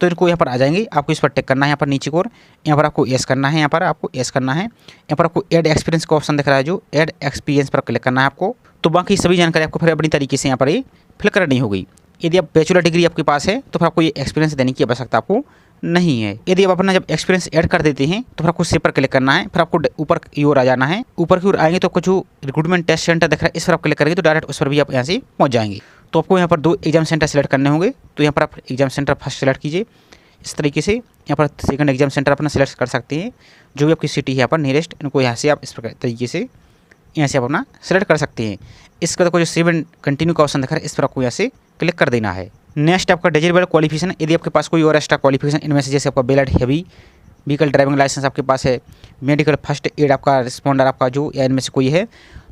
तो इनको यहाँ पर आ जाएंगे। आपको इस पर टिक करना है यहाँ पर नीचे को, यहाँ पर आपको यस करना है, यहाँ पर आपको यस करना है। यहाँ पर आपको ऐड एक्सपीरियंस का ऑप्शन दिख रहा है जो ऐड एक्सपीरियंस पर क्लिक करना है आपको। तो बाकी सभी जानकारी आपको फिर अपनी तरीके से यहाँ पर ही फिल करनी होगी। यदि आप बैचलर डिग्री आपके पास है तो फिर आपको ये एक्सपीरियंस देने की आवश्यकता आपको नहीं है। यदि आप अपना जब एक्सपीरियंस ऐड कर देते हैं तो फिर आपको सेव पर क्लिक करना है। फिर आपको ऊपर की ओर आ जाना है। ऊपर की ओर आएंगे तो आपको जो रिक्रूटमेंट टेस्ट सेंटर दिख रहा है इस पर आप क्लिक करेंगे तो डायरेक्ट उस पर भी आप यहाँ से पहुँच जाएंगे। तो आपको यहाँ पर 2 एग्जाम सेंटर सेलेक्ट करने होंगे। तो यहाँ पर आप एग्जाम सेंटर फर्स्ट सेलेक्ट कीजिए। इस तरीके से यहाँ पर सेकंड एग्जाम सेंटर अपना सेलेक्ट कर सकते हैं। जो भी आपकी सिटी है यहाँ पर नियरेस्ट, इनको यहाँ से आप इस प्रकार तरीके से यहाँ से आप अपना सेलेक्ट कर सकते हैं। इसके बाद जो सेव एंड कंटिन्यू का ऑप्शन दिखा है इस पर आपको यहाँ से क्लिक कर देना है। नेक्स्ट आपका डिजिटल क्वालिफिकेशन। यदि आपके पास कोई और एक्स्ट्रा क्वालिफिकेशन इनमें से जैसे आपका valid heavy vehicle driving licence आपके पास है, मेडिकल फर्स्ट एड आपका रिस्पॉन्डर आपका जो या इनमें से कोई है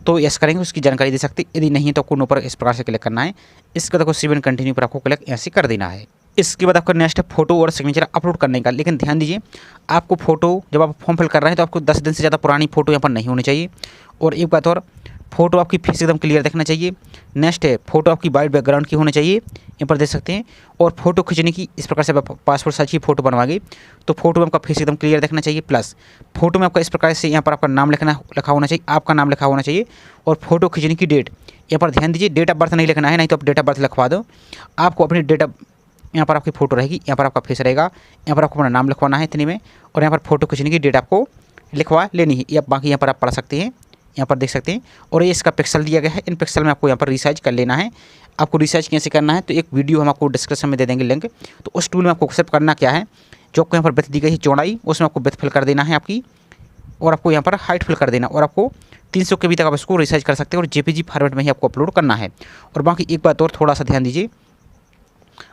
तो यस करेंगे, उसकी जानकारी दे सकते। यदि नहीं तो आपको नो पर इस प्रकार से क्लिक करना है। इसके बाद सेव एंड कंटिन्यू पर आपको क्लिक ऐसे कर देना है। इसके बाद आपका नेक्स्ट है फोटो और सिग्नेचर अपलोड करने का। लेकिन ध्यान दीजिए, आपको फोटो जब आप फॉर्म फिल कर रहे हैं तो आपको 10 दिन से ज़्यादा पुरानी फोटो यहाँ पर नहीं होनी चाहिए। और एक बात और, फोटो आपकी फेस एकदम क्लियर दिखना चाहिए। नेक्स्ट है फोटो आपकी वाइट बैकग्राउंड की होनी चाहिए, यहाँ पर देख सकते हैं। और फोटो खींचने की इस प्रकार से पासपोर्ट साइज की फोटो बनवाएंगे तो फोटो में आपका फेस एकदम क्लियर दिखना चाहिए। प्लस फोटो में आपका इस प्रकार से यहाँ पर आपका नाम लिखा होना चाहिए, आपका नाम लिखा होना चाहिए। और फोटो खींचने की डेट, यहाँ पर ध्यान दीजिए, डेट ऑफ बर्थ नहीं लिखना है, नहीं तो आप डेट ऑफ बर्थ लिखवा दो। आपको अपनी डेट ऑफ, यहाँ पर आपकी फ़ोटो रहेगी, यहाँ पर आपका फेस रहेगा, यहाँ पर आपको अपना नाम लिखवाना है इतने में। और यहाँ पर फोटो खींचने की डेट आपको लिखवा लेनी है। या बाकी यहाँ पर आप पढ़ सकते हैं, यहाँ पर देख सकते हैं। और ये इसका पिक्सल दिया गया है, इन पिक्सल में आपको यहाँ पर रिसाइज कर लेना है। आपको रिसाइज कैसे करना है तो एक वीडियो हम आपको डिस्क्रिप्शन में दे देंगे लिंक। तो उस टूल में आपको सिर्फ करना क्या है, जो आपको यहाँ पर विड्थ दी गई है चौड़ाई, उसमें आपको विड्थ फिल कर देना है आपकी। और आपको यहाँ पर हाइट फिल कर देना और आपको 300 KB तक आप इसको रिसाइज कर सकते हैं। और JPG फॉर्मेट में ही आपको अपलोड करना है। और बाकी एक बात और थोड़ा सा ध्यान दीजिए,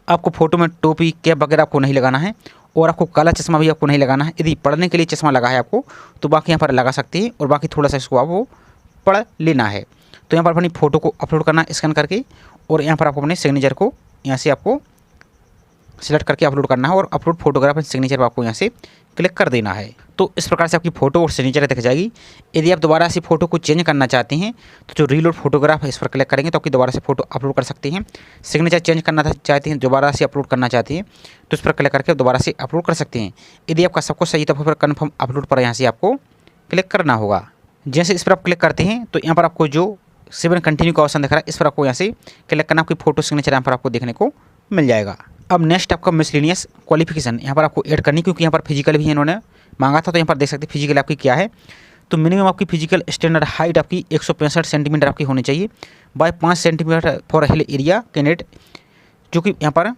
आपको फ़ोटो में टोपी कैप वगैरह आपको नहीं लगाना है। और आपको काला चश्मा भी आपको नहीं लगाना है। यदि पढ़ने के लिए चश्मा लगा है आपको तो बाकी यहाँ पर लगा सकते हैं। और बाकी थोड़ा सा इसको आप वो पढ़ लेना है। तो यहाँ पर अपनी फ़ोटो को अपलोड करना है स्कैन करके। और यहाँ पर आपको अपने सिग्नेचर को यहाँ से आपको सिलेक्ट करके अपलोड करना है और अपलोड फोटोग्राफ एंड सिग्नेचर पर आपको यहाँ से क्लिक कर देना है। तो इस प्रकार से आपकी फ़ोटो और सिग्नेचर दिख जाएगी। यदि आप दोबारा से फ़ोटो को चेंज करना चाहते हैं तो जो रीलोड फोटोग्राफ है इस पर क्लिक करेंगे तो आपकी दोबारा से फ़ोटो अपलोड कर सकते हैं। सिग्नेचर चेंज करना चाहते हैं, दोबारा से अपलोड करना चाहते हैं तो इस पर क्लिक करके दोबारा से अपलोड कर सकते हैं। यदि आपका सब कुछ सही तो फिर कन्फर्म अपलोड पर यहाँ से आपको क्लिक करना होगा। जैसे इस पर आप क्लिक करते हैं तो यहाँ पर आपको जो सेव एंड कंटिन्यू का ऑप्शन दिख रहा है इस पर आपको यहाँ से क्लिक करना, आपकी फ़ोटो सिग्नेचर यहाँ पर आपको देखने को मिल जाएगा। अब नेक्स्ट आपका मिसलेनियस क्वालिफिकेशन यहाँ पर आपको ऐड करनी, क्योंकि यहाँ पर फिजिकल भी इन्होंने मांगा था। तो यहाँ पर देख सकते हैं फिजिकल आपकी क्या है। तो मिनिमम आपकी फिजिकल स्टैंडर्ड हाइट आपकी 165 सेंटीमीटर आपकी होनी चाहिए by 5 centimetre for hill area candidate, जो कि यहाँ पर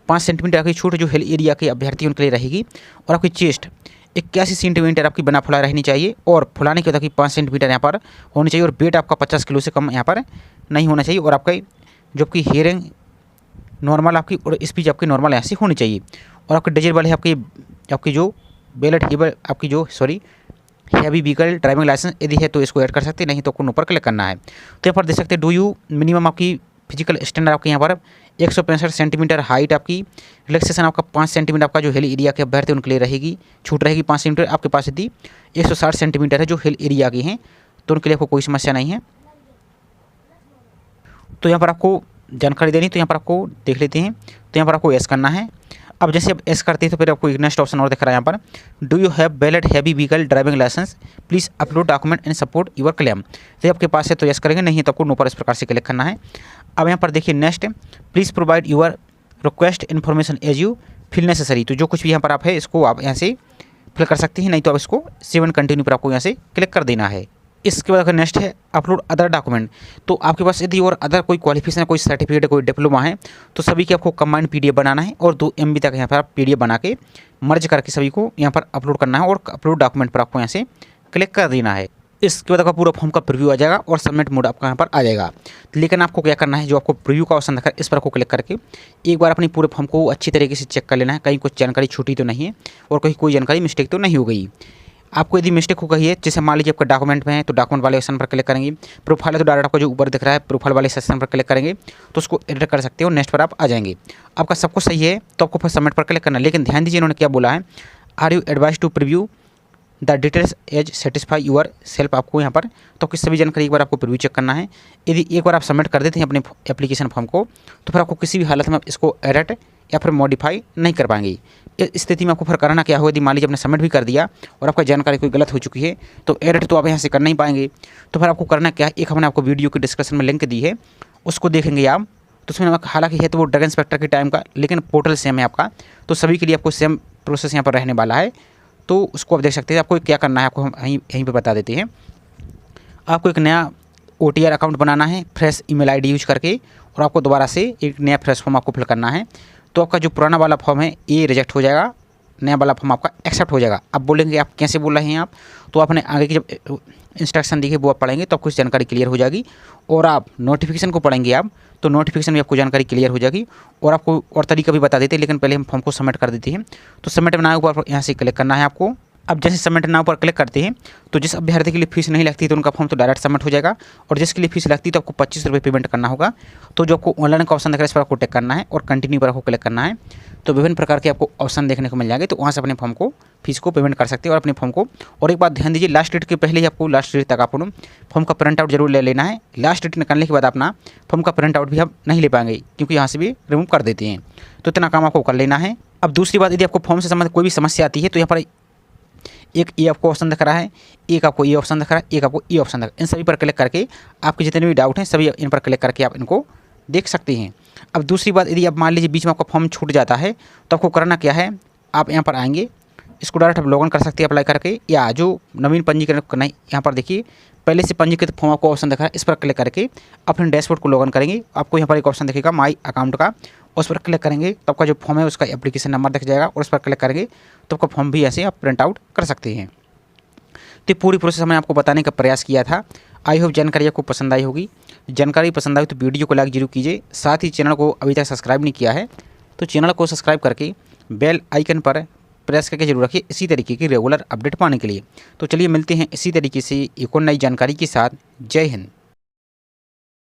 5 सेंटीमीटर की छूट जो हिल एरिया के अभ्यर्थी उनके लिए रहेगी। और आपकी चेस्ट 81 सेंटीमीटर आपकी बना फुला रहनी चाहिए और फुलाने के बाद आपकी 5 सेंटीमीटर यहाँ पर होनी चाहिए। और वेट आपका 50 किलो से कम यहाँ पर नहीं होना चाहिए। और आपका जो आपकी हियरिंग नॉर्मल आपकी और स्पीच आपकी नॉर्मल यहाँ से होनी चाहिए। और आपके डिजेबल है आपकी जो बैलेट हेबल आपकी जो हैवी व्हीकल ड्राइविंग लाइसेंस यदि है तो इसको ऐड कर सकते हैं, नहीं तो आपको ऊपर क्लिक करना है। तो यहाँ पर देख सकते हैं डू यू मिनिमम आपकी फिजिकल स्टैंडर्ड आपके यहाँ पर 165 सेंटीमीटर हाइट आपकी, रिलैक्सेशन आपका 5 सेंटीमीटर आपका जो हिल एरिया के अभ्यर्थी उनके लिए रहेगी, छूट रहेगी 5 सेंटीमीटर। आपके पास यदि 160 सेंटीमीटर है जो हिल एरिया की हैं तो उनके लिए आपको कोई समस्या नहीं है। तो यहाँ पर आपको जानकारी देनी, तो यहाँ पर आपको देख लेते हैं। तो यहाँ पर आपको एस करना है। अब जैसे आप एस करते हैं तो फिर आपको एक नेक्स्ट ऑप्शन और दिख रहा है यहाँ पर, do you have valid heavy vehicle driving licence, please upload document and support your claim. तो आपके पास है तो यस करेंगे, नहीं तो आपको नो पर इस प्रकार से क्लिक करना है। अब यहाँ पर देखिए next, please provide your request information as you feel necessary. तो जो कुछ भी यहाँ पर आप है इसको आप यहाँ से फिल कर सकते हैं, नहीं तो आप इसको सेव एंड कंटिन्यू पर आपको यहाँ से क्लिक कर देना है। इसके बाद अगर नेक्स्ट है अपलोड अदर डॉक्यूमेंट। तो आपके पास यदि और अदर कोई क्वालिफिकेशन है, कोई सर्टिफिकेट है, कोई डिप्लोमा है तो सभी की आपको कंबाइंड पीडीएफ बनाना है और 2 MB तक यहाँ पर आप पीडीएफ बना के मर्ज करके सभी को यहाँ पर अपलोड करना है और अपलोड डॉक्यूमेंट पर आपको यहाँ से क्लिक कर देना है। इसके बाद आपका पूरा फॉर्म का प्रीव्यू आ जाएगा और सबमिट मोड आपका यहाँ पर आ जाएगा। लेकिन आपको क्या करना है, जो आपको प्रीव्यू का ऑप्शन दिखा है इस पर आपको क्लिक करके एक बार अपनी पूरे फॉर्म को अच्छी तरीके से चेक कर लेना है, कहीं कुछ जानकारी छूटी तो नहीं है और कहीं कोई जानकारी मिस्टेक तो नहीं हो गई। आपको यदि मिस्टेक हो गई है, जैसे मान लीजिए आपका डॉक्यूमेंट में है तो डॉक्यूमेंट वाले ऑप्शन पर क्लिक करेंगे, प्रोफाइल है तो डायरेक्ट आपको जो ऊपर दिख रहा है प्रोफाइल वाले सेक्शन पर क्लिक करेंगे तो उसको एडिट कर सकते हो, नेक्स्ट पर आप आ जाएंगे। आपका सब कुछ सही है तो आपको फिर सबमिट पर क्लिक करना है। लेकिन ध्यान दीजिए इन्होंने क्या बोला है, are you advise to preview the details as satisfy yourself. आपको यहाँ पर तो किसी सभी जानकारी एक बार आपको प्रीव्यू चेक करना है। यदि एक बार आप सबमिट कर देते हैं अपने एप्लीकेशन फॉर्म को तो फिर आपको किसी भी हालत में इसको एडिट या फिर मॉडिफाई नहीं कर पाएंगे। इस स्थिति में आपको फिर करना क्या होगा, यदि मान लीजिए आपने सबमिट भी कर दिया और आपका जानकारी कोई गलत हो चुकी है तो एडिट तो आप यहाँ से कर नहीं पाएंगे। तो फिर आपको करना क्या है, एक हमने आपको वीडियो की डिस्क्रिप्शन में लिंक दी है, उसको देखेंगे आप। तो उसमें हालांकि है तो वो ड्रग इंस्पेक्टर के टाइम का, लेकिन पोर्टल सेम है आपका, तो सभी के लिए आपको सेम प्रोसेस यहाँ पर रहने वाला है। तो उसको आप देख सकते हैं। आपको क्या करना है, आपको हम यहीं पर बता देते हैं। आपको एक नया OTR अकाउंट बनाना है फ्रेश ईमेल ID यूज करके, और आपको दोबारा से एक नया फ्रेश फॉर्म आपको फिल करना है। तो आपका जो पुराना वाला फॉर्म है ये रिजेक्ट हो जाएगा, नया वाला फॉर्म आपका एक्सेप्ट हो जाएगा। अब बोलेंगे आप कैसे बोल रहे हैं आप, तो आपने आगे की जब इंस्ट्रक्शन दी है वो आप पढ़ेंगे तो आपको जानकारी क्लियर हो जाएगी। और आप नोटिफिकेशन को पढ़ेंगे आप तो नोटिफिकेशन में आपको जानकारी क्लियर हो जाएगी। और आपको और तरीका भी बता देते हैं, लेकिन पहले हम फॉर्म को सबमिट कर देते हैं। तो सबमिट नाउ पर यहाँ से क्लिक करना है आपको। अब जैसे सबमिट नाउ पर क्लिक करते हैं तो जिस अभ्यर्थी के लिए फीस नहीं लगती तो उनका फॉर्म तो डायरेक्ट सबमिट हो जाएगा, और जिसके लिए फीस लगती है तो आपको 25 रुपये पेमेंट करना होगा। तो जो आपको ऑनलाइन का ऑप्शन दिख रहा है इस पर आपको टिक करना है और कंटिन्यू पर आपको क्लिक करना है। तो विभिन्न प्रकार के आपको ऑप्शन देखने को मिल जाएंगे, तो वहाँ से अपने फॉर्म को फीस को पेमेंट कर सकते हैं और अपने फॉर्म को। और एक बात ध्यान दीजिए, लास्ट डेट के पहले ही आपको लास्ट डेट तक आपको फॉर्म का प्रिंट आउट जरूर ले लेना है। लास्ट डेट निकालने के बाद अपना फॉर्म का प्रिंट आउट भी आप नहीं ले पाएंगे, क्योंकि यहाँ से भी रिमूव कर देते हैं। तो इतना काम आपको कर लेना है। अब दूसरी बात, यदि आपको फॉर्म से संबंधित कोई भी समस्या आती है तो यहाँ पर एक ये आपको ऑप्शन दिख रहा है, एक आपको ये ऑप्शन दिख रहा है, एक आपको ये ऑप्शन दिख रहा है। इन सभी पर क्लिक करके आपके जितने भी डाउट हैं सभी इन पर क्लिक करके आप इनको देख सकते हैं। अब दूसरी बात, यदि आप मान लीजिए बीच में आपका फॉर्म छूट जाता है तो आपको करना क्या है, आप यहाँ पर आएंगे, इसको डायरेक्ट आप लॉगिन कर सकते हैं अप्लाई करके, या जो नवीन पंजीकरण करना है यहाँ पर देखिए पहले से पंजीकृत फॉर्म आपको ऑप्शन दिखा है, इस पर क्लिक करके अपने डैशबोर्ड को लॉगिन करेंगे। आपको यहाँ पर एक ऑप्शन दिखेगा माई अकाउंट का, उस पर क्लिक करेंगे तो आपका जो फॉर्म है उसका एप्लीकेशन नंबर दिख जाएगा, और उस पर क्लिक करेंगे तो आपका फॉर्म भी ऐसे आप प्रिंट आउट कर सकते हैं। तो पूरी प्रोसेस हमने आपको बताने का प्रयास किया था। आई होप जानकारी आपको पसंद आई होगी। जानकारी पसंद आई तो वीडियो को लाइक जरूर कीजिए। साथ ही चैनल को अभी तक सब्सक्राइब नहीं किया है तो चैनल को सब्सक्राइब करके बेल आइकन पर प्रेस करके जरूर रखिए, इसी तरीके की रेगुलर अपडेट पाने के लिए। तो चलिए मिलते हैं इसी तरीके से एक और नई जानकारी के साथ। जय हिंद।